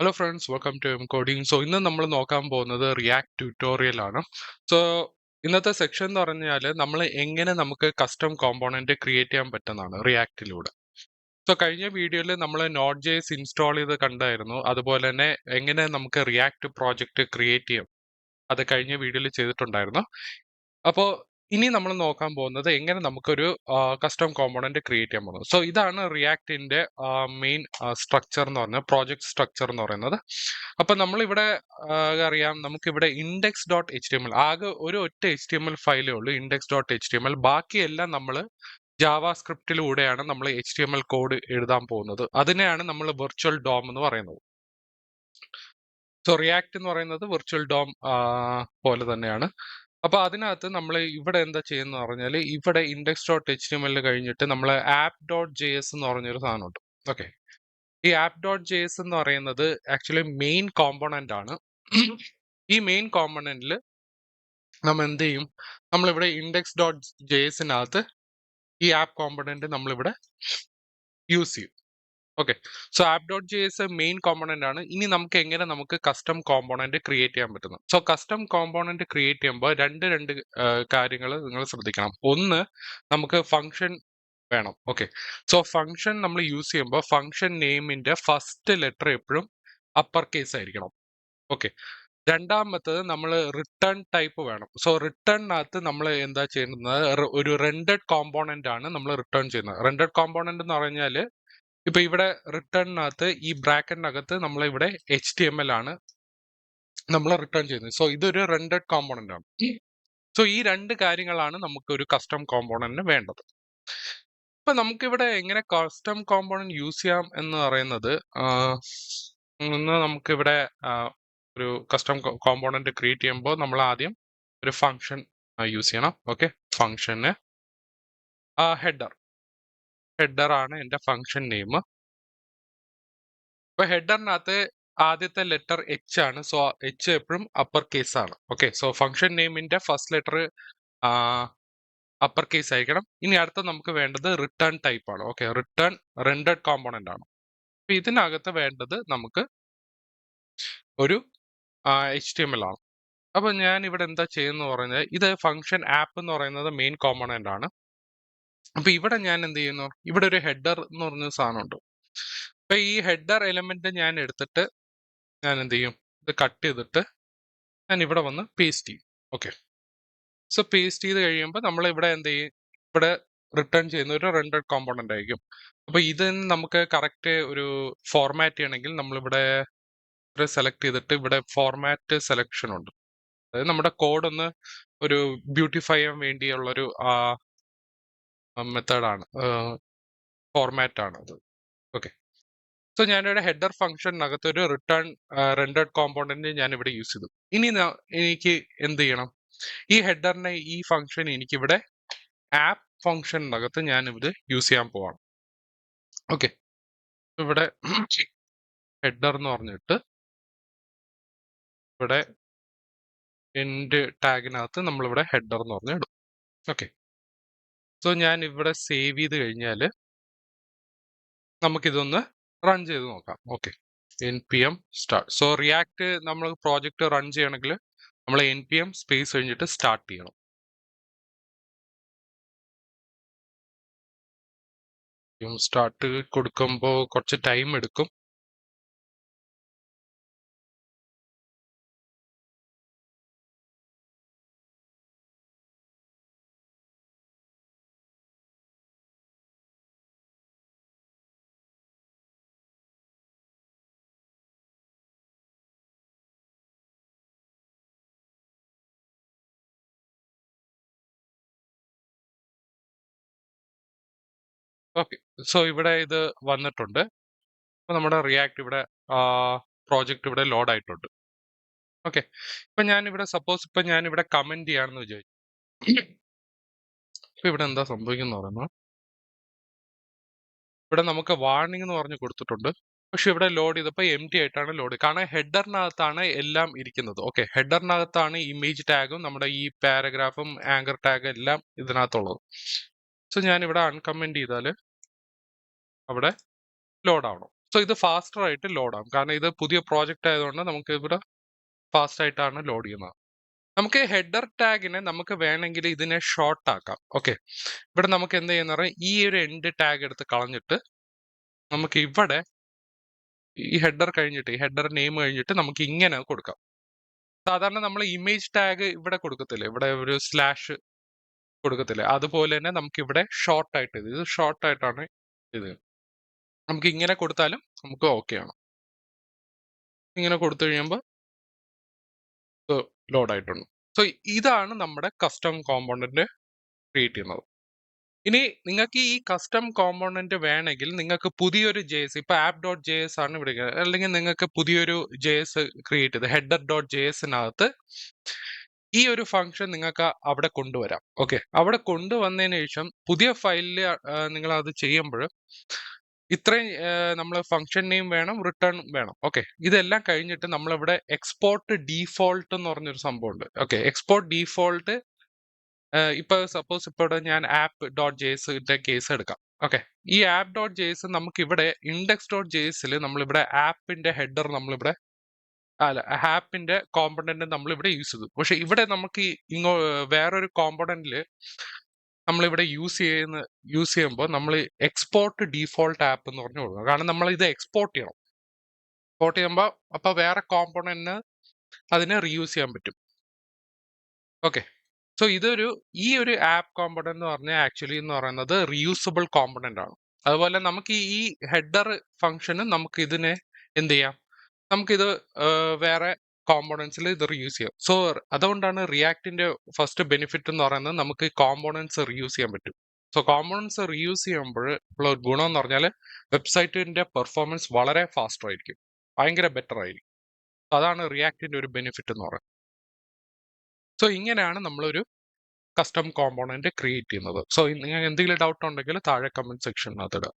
Hello friends, welcome to M coding. So ഇന്ന് നമ്മൾ നോക്കാൻ പോകുന്നത് റിയാക്ട് ട്യൂട്ടോറിയൽ ആണ്. സോ ഇന്നത്തെ സെക്ഷൻ എന്ന് പറഞ്ഞാൽ നമ്മൾ എങ്ങനെ നമുക്ക് കസ്റ്റം കോമ്പോണന്റ് ക്രിയേറ്റ് ചെയ്യാൻ പറ്റുന്നതാണ് റിയാക്റ്റിലൂടെ. സോ കഴിഞ്ഞ വീഡിയോയിൽ നമ്മൾ നോട്ട് ജെഎസ് ഇൻസ്റ്റാൾ ചെയ്ത് കണ്ടായിരുന്നു. അതുപോലെ തന്നെ എങ്ങനെ നമുക്ക് റിയാക്ട് പ്രോജക്റ്റ് ക്രിയേറ്റ് ചെയ്യാം, അത് കഴിഞ്ഞ വീഡിയോയിൽ ചെയ്തിട്ടുണ്ടായിരുന്നു. അപ്പോൾ ഇനി നമ്മൾ നോക്കാൻ പോകുന്നത് എങ്ങനെ നമുക്കൊരു കസ്റ്റം കോമ്പോണന്റ് ക്രിയേറ്റ് ചെയ്യാൻ പോകുന്നത്. സോ ഇതാണ് റിയാക്ടിന്റെ മെയിൻ സ്ട്രക്ചർ എന്ന് പറഞ്ഞാൽ പ്രോജക്ട് സ്ട്രക്ചർ എന്ന് പറയുന്നത്. അപ്പൊ നമ്മളിവിടെ അറിയാം, നമുക്കിവിടെ index dot H T M L ആകെ ഒരു ഒറ്റ എച്ച് ടി എം എൽ ഫയലേ ഉള്ളൂ, index dot H T M L. ബാക്കിയെല്ലാം നമ്മൾ ജാവാ സ്ക്രിപ്റ്റിലൂടെയാണ് നമ്മൾ H T M L code എഴുതാൻ പോകുന്നത്. അതിനെയാണ് നമ്മൾ വെർച്വൽ ഡോം എന്ന് പറയുന്നത്. സോ റിയാക്ട് എന്ന് പറയുന്നത് വെർച്വൽ ഡോം പോലെ തന്നെയാണ്. അപ്പൊ അതിനകത്ത് നമ്മൾ ഇവിടെ എന്താ ചെയ്യുന്ന പറഞ്ഞാൽ, ഇവിടെ index dot H T M L കഴിഞ്ഞിട്ട് നമ്മൾ ആപ്പ് ഡോട്ട് ജെ എസ് എന്ന് പറഞ്ഞൊരു സാധനമുണ്ട്. ഓക്കെ, ഈ ആപ്പ് ഡോട്ട് ജെ എസ് എന്ന് പറയുന്നത് ആക്ച്വലി മെയിൻ കോമ്പോണന്റ് ആണ്. ഈ മെയിൻ കോമ്പോണന്റിൽ നമ്മൾ എന്ത് ചെയ്യും, നമ്മളിവിടെ ഇൻഡെക്സ് ഡോട്ട് ജെ എസിനകത്ത് ഈ ആപ്പ് കോമ്പോണന്റ് നമ്മളിവിടെ യൂസ് ചെയ്യും. Okay, so app dot J S main component ആണ്. ഇനി നമുക്ക് കസ്റ്റം കോമ്പോണന്റ് ക്രിയേറ്റ് ചെയ്യാൻ പറ്റുന്നത്. സോ കസ്റ്റം കോമ്പോണന്റ് ക്രിയേറ്റ് ചെയ്യുമ്പോൾ രണ്ട് കാര്യങ്ങൾ നിങ്ങൾ ശ്രദ്ധിക്കണം. ഒന്ന്, നമുക്ക് ഫംഗ്ഷൻ വേണം. ഓക്കെ, സോ ഫംഗ്ഷൻ നമ്മൾ യൂസ് ചെയ്യുമ്പോൾ ഫംഗ്ഷൻ നെയിമിന്റെ ഫസ്റ്റ് ലെറ്റർ എപ്പോഴും അപ്പർ കേസ് ആയിരിക്കണം. ഓക്കെ, രണ്ടാമത്തത് നമ്മൾ റിട്ടേൺ ടൈപ്പ് വേണം. സോ റിട്ടേണിനകത്ത് നമ്മൾ എന്താ ചെയ്യുന്നത്, ഒരു റെൻഡഡ് കോമ്പോണന്റ് ആണ് നമ്മൾ റിട്ടേൺ ചെയ്യുന്നത്. റെൻഡഡ് കോമ്പോണന്റ് എന്ന് പറഞ്ഞാൽ ഇപ്പൊ ഇവിടെ റിട്ടേണിനകത്ത് ഈ ബ്രാക്കറ്റിനകത്ത് നമ്മൾ ഇവിടെ HTML ആണ് നമ്മൾ റിട്ടേൺ ചെയ്യുന്നത്. സോ ഇതൊരു റെൻഡഡ് കോമ്പോണന്റ് ആണ്. സോ ഈ രണ്ട് കാര്യങ്ങളാണ് നമുക്ക് ഒരു കസ്റ്റം കോമ്പോണന്റിന് വേണ്ടത്. ഇപ്പൊ നമുക്കിവിടെ എങ്ങനെ കസ്റ്റം കോമ്പോണന്റ് യൂസ് ചെയ്യാം എന്ന് പറയുന്നത്, ഒന്ന് നമുക്കിവിടെ ഒരു കസ്റ്റം കോമ്പോണന്റ് ക്രിയേറ്റ് ചെയ്യുമ്പോൾ നമ്മൾ ആദ്യം ഒരു ഫംഗ്ഷൻ യൂസ് ചെയ്യണം. ഓക്കെ, ഫംഗ്ഷന് ഹെഡർ ആണ് എന്റെ ഫംഗ്ഷൻ നെയിം. ഇപ്പൊ ഹെഡറിനകത്ത് ആദ്യത്തെ ലെറ്റർ H ആണ്. സോ H എപ്പോഴും അപ്പർ കേസ് ആണ്. ഓക്കെ, സോ ഫംഗ്ഷൻ നെയിമിന്റെ ഫസ്റ്റ് ലെറ്റർ അപ്പർ കേസ് ആയിരിക്കണം. ഇനി അടുത്ത നമുക്ക് വേണ്ടത് റിട്ടേൺ ടൈപ്പ് ആണ്. ഓക്കെ, റിട്ടേൺ റെൻഡഡ് കോമ്പോണന്റ് ആണ്. അപ്പൊ ഇതിനകത്ത് വേണ്ടത് നമുക്ക് ഒരു HTML ആണ്. അപ്പൊ ഞാൻ ഇവിടെ എന്താ ചെയ്യുന്ന പറഞ്ഞാൽ, ഇത് ഫംഗ്ഷൻ ആപ്പ് എന്ന് പറയുന്നത് മെയിൻ കോമ്പോണന്റ് ആണ്. അപ്പൊ ഇവിടെ ഞാൻ എന്ത് ചെയ്യുന്നു, ഇവിടെ ഒരു ഹെഡർ എന്ന് പറഞ്ഞ സാധനമുണ്ട്. അപ്പൊ ഈ ഹെഡർ എലമെന്റ് ഞാൻ എടുത്തിട്ട് ഞാൻ എന്ത് ചെയ്യും, ഇത് കട്ട് ചെയ്തിട്ട് ഞാൻ ഇവിടെ വന്ന് പേസ്റ്റ് ചെയ്യും. ഓക്കെ, സോ പേസ്റ്റ് ചെയ്ത് കഴിയുമ്പോൾ നമ്മൾ ഇവിടെ എന്ത് ചെയ്യും, ഇവിടെ റിട്ടേൺ ചെയ്യുന്ന ഒരു റെൻഡഡ് കോമ്പോണന്റ് ആയിരിക്കും. അപ്പൊ ഇത് നമുക്ക് കറക്റ്റ് ഒരു ഫോർമാറ്റ് ചെയ്യണമെങ്കിൽ നമ്മളിവിടെ സെലക്ട് ചെയ്തിട്ട് ഇവിടെ ഫോർമാറ്റ് സെലക്ഷൻ ഉണ്ട്. അതായത് നമ്മുടെ കോഡ് ഒന്ന് ഒരു ബ്യൂട്ടിഫൈ ചെയ്യാൻ വേണ്ടിയുള്ളൊരു മെത്തേഡാണ്, ഫോർമാറ്റ് ആണ് അത്. ഓക്കെ, സോ ഞാനിവിടെ ഹെഡർ ഫംഗ്ഷനകത്ത് ഒരു റിട്ടേൺ റെൻഡഡ് കോമ്പോണന്റ് ഞാൻ ഇവിടെ യൂസ് ചെയ്തു. ഇനി എനിക്ക് എന്ത് ചെയ്യണം, ഈ ഹെഡറിനെ ഈ ഫംഗ്ഷൻ എനിക്കിവിടെ ആപ്പ് ഫംഗ്ഷനകത്ത് ഞാൻ ഇത് യൂസ് ചെയ്യാൻ പോവാണ്. ഓക്കെ, ഇവിടെ ഹെഡർ എന്ന് പറഞ്ഞിട്ട് ഇവിടെ എൻഡ് ടാഗിനകത്ത് നമ്മളിവിടെ ഹെഡർ എന്ന് പറഞ്ഞ് ഇടും. ഓക്കെ, സോ ഞാൻ ഇവിടെ സേവ് ചെയ്ത് കഴിഞ്ഞാൽ നമുക്കിതൊന്ന് റൺ ചെയ്ത് നോക്കാം. Okay, npm start. So react നമ്മൾ പ്രോജക്റ്റ് റൺ ചെയ്യണമെങ്കിൽ നമ്മൾ npm സ്പേസ് കഴിഞ്ഞിട്ട് സ്റ്റാർട്ട് ചെയ്യണം. സ്റ്റാർട്ട് കൊടുക്കുമ്പോൾ കുറച്ച് ടൈം എടുക്കും. ഓക്കെ, സോ ഇവിടെ ഇത് വന്നിട്ടുണ്ട്. അപ്പൊ നമ്മുടെ റിയാക്ട് ഇവിടെ പ്രോജക്റ്റ് ഇവിടെ ലോഡ് ആയിട്ടുണ്ട്. ഓക്കെ, ഇപ്പൊ ഞാനിവിടെ സപ്പോസ് ഇപ്പൊ ഞാനിവിടെ കമന്റ് ചെയ്യാണെന്ന് വിചാരിച്ചു. ഇപ്പൊ ഇവിടെ എന്താ സംഭവിക്കുന്ന പറയുന്നത്, ഇവിടെ നമുക്ക് വാർണിംഗ് എന്ന് പറഞ്ഞ് കൊടുത്തിട്ടുണ്ട്. പക്ഷെ ഇവിടെ ലോഡ് ചെയ്തപ്പോൾ empty ആയിട്ടാണ് ലോഡ്, കാരണം ഹെഡറിനകത്താണ് എല്ലാം ഇരിക്കുന്നത്. ഓക്കെ, ഹെഡറിനകത്താണ് ഇമേജ് ടാഗും നമ്മുടെ ഈ പാരഗ്രാഫും ആങ്കർ ടാഗ് എല്ലാം ഇതിനകത്തുള്ളത്. സോ ഞാൻ ഇവിടെ അൺകമന്റ് ചെയ്താൽ അവിടെ ലോഡ് ആവണം. സോ ഇത് ഫാസ്റ്റർ ആയിട്ട് ലോഡ് ആവും. കാരണം ഇത് പുതിയ പ്രോജക്റ്റ് ആയതുകൊണ്ട് നമുക്ക് ഇവിടെ ഫാസ്റ്റ് ആയിട്ടാണ് ലോഡ് ചെയ്യുന്നത്. നമുക്ക് ഹെഡർ ടാഗിനെ നമുക്ക് വേണമെങ്കിൽ ഇതിനെ ഷോർട്ട് ആക്കാം. ഓക്കെ, ഇവിടെ നമുക്ക് എന്ത് ചെയ്യുന്ന പറഞ്ഞാൽ ഈ ഒരു എൻഡ് ടാഗ് എടുത്ത് കളഞ്ഞിട്ട് നമുക്ക് ഇവിടെ ഈ ഹെഡർ കഴിഞ്ഞിട്ട് ഈ ഹെഡർ നെയിം കഴിഞ്ഞിട്ട് നമുക്ക് ഇങ്ങനെ കൊടുക്കാം. സാധാരണ നമ്മൾ ഇമേജ് ടാഗ് ഇവിടെ കൊടുക്കത്തില്ലേ, ഇവിടെ ഒരു സ്ലാഷ് കൊടുക്കത്തില്ലേ, അതുപോലെ തന്നെ നമുക്ക് ഇവിടെ ഷോർട്ട് ആയിട്ട് ഇത് ഷോർട്ട് ആയിട്ടാണ് ഇത്. നമുക്ക് ഇങ്ങനെ കൊടുത്താലും നമുക്ക് ഓക്കെ ആണ്. ഇങ്ങനെ കൊടുത്തു കഴിയുമ്പോൾ ലോഡ് ആയിട്ടുണ്ട്. സോ ഇതാണ് നമ്മുടെ കസ്റ്റം കോമ്പോണന്റ് ക്രിയേറ്റ് ചെയ്യുന്നത്. ഇനി നിങ്ങൾക്ക് ഈ കസ്റ്റം കോമ്പോണന്റ് വേണമെങ്കിൽ നിങ്ങൾക്ക് പുതിയൊരു JS, ഇപ്പൊ app.js ആണ് ഇവിടെ, അല്ലെങ്കിൽ നിങ്ങൾക്ക് പുതിയൊരു JS ക്രിയേറ്റ് ചെയ്ത് header ഡോട്ട് JSനകത്ത് ഈ ഒരു ഫംഗ്ഷൻ നിങ്ങൾക്ക് അവിടെ കൊണ്ടുവരാം. ഓക്കെ, അവിടെ കൊണ്ടുവന്നതിന് ശേഷം പുതിയ ഫയലിൽ നിങ്ങൾ അത് ചെയ്യുമ്പോൾ ഇത്രയും നമ്മൾ ഫംഗ്ഷൻ നെയിം വേണം, റിട്ടേൺ വേണം. ഓക്കെ, ഇതെല്ലാം കഴിഞ്ഞിട്ട് നമ്മളിവിടെ എക്സ്പോർട്ട് ഡീഫോൾട്ട് എന്ന് പറഞ്ഞൊരു സംഭവം ഉണ്ട്. ഓക്കെ, എക്സ്പോർട്ട് ഡീഫോൾട്ട് ഇപ്പൊ സപ്പോസ് ഇപ്പോൾ ഞാൻ app.jsന്റെ കേസ് എടുക്കാം. ഓക്കെ, ഈ app.js നമുക്ക് ഇവിടെ index.jsൽ നമ്മളിവിടെ ആപ്പിന്റെ ഹെഡർ നമ്മളിവിടെ അല്ല ആപ്പിന്റെ കോമ്പണന്റ് നമ്മളിവിടെ യൂസ് ചെയ്തു. പക്ഷെ ഇവിടെ നമുക്ക് വേറൊരു കോമ്പണന്റില് നമ്മളിവിടെ യൂസ് ചെയ്യുമ്പോൾ നമ്മൾ എക്സ്പോർട്ട് ഡീഫോൾട്ട് ആപ്പ് എന്ന് പറഞ്ഞു കൊടുക്കണം. കാരണം നമ്മൾ ഇത് എക്സ്പോർട്ട് ചെയ്യണം. എക്സ്പോർട്ട് ചെയ്യുമ്പോൾ അപ്പൊ വേറെ കോമ്പണന്റിന് അതിനെ റീയൂസ് ചെയ്യാൻ പറ്റും. ഓക്കെ, സോ ഈ ഒരു ആപ്പ് കോമ്പണന്റ് എന്ന് പറഞ്ഞാൽ ആക്ച്വലി എന്ന് പറയുന്നത് റീയൂസബിൾ കോമ്പണന്റ് ആണ്. അതുപോലെ നമുക്ക് ഈ ഹെഡർ ഫംഗ്ഷന് നമുക്ക് ഇതിനെ എന്ത് ചെയ്യാം, നമുക്കിത് വേറെ കോമ്പോണൻസിൽ ഇത് റീയൂസ് ചെയ്യാം. സോ അതുകൊണ്ടാണ് റിയാക്ടിന്റെ ഫസ്റ്റ് ബെനിഫിറ്റ് എന്ന് പറയുന്നത് നമുക്ക് കോമ്പോണൻസ് റീയൂസ് ചെയ്യാൻ പറ്റും. സോ കോമ്പോണൻസ് റീയൂസ് ചെയ്യുമ്പോൾ ഉള്ള ഒരു ഗുണം എന്ന് പറഞ്ഞാൽ വെബ്സൈറ്റിന്റെ പെർഫോമൻസ് വളരെ ഫാസ്റ്റർ ആയിരിക്കും, ഭയങ്കര ബെറ്റർ ആയിരിക്കും. അതാണ് റിയാക്ടിന്റെ ഒരു ബെനിഫിറ്റ് എന്ന് പറയുന്നത്. സോ ഇങ്ങനെയാണ് നമ്മളൊരു കസ്റ്റം കോമ്പോണന്റ് ക്രിയേറ്റ് ചെയ്യുന്നത്. സോ നിങ്ങൾക്ക് എന്തെങ്കിലും ഡൗട്ട് ഉണ്ടെങ്കിൽ താഴെ കമന്റ് സെക്ഷനിനകത്ത് ഇടുക.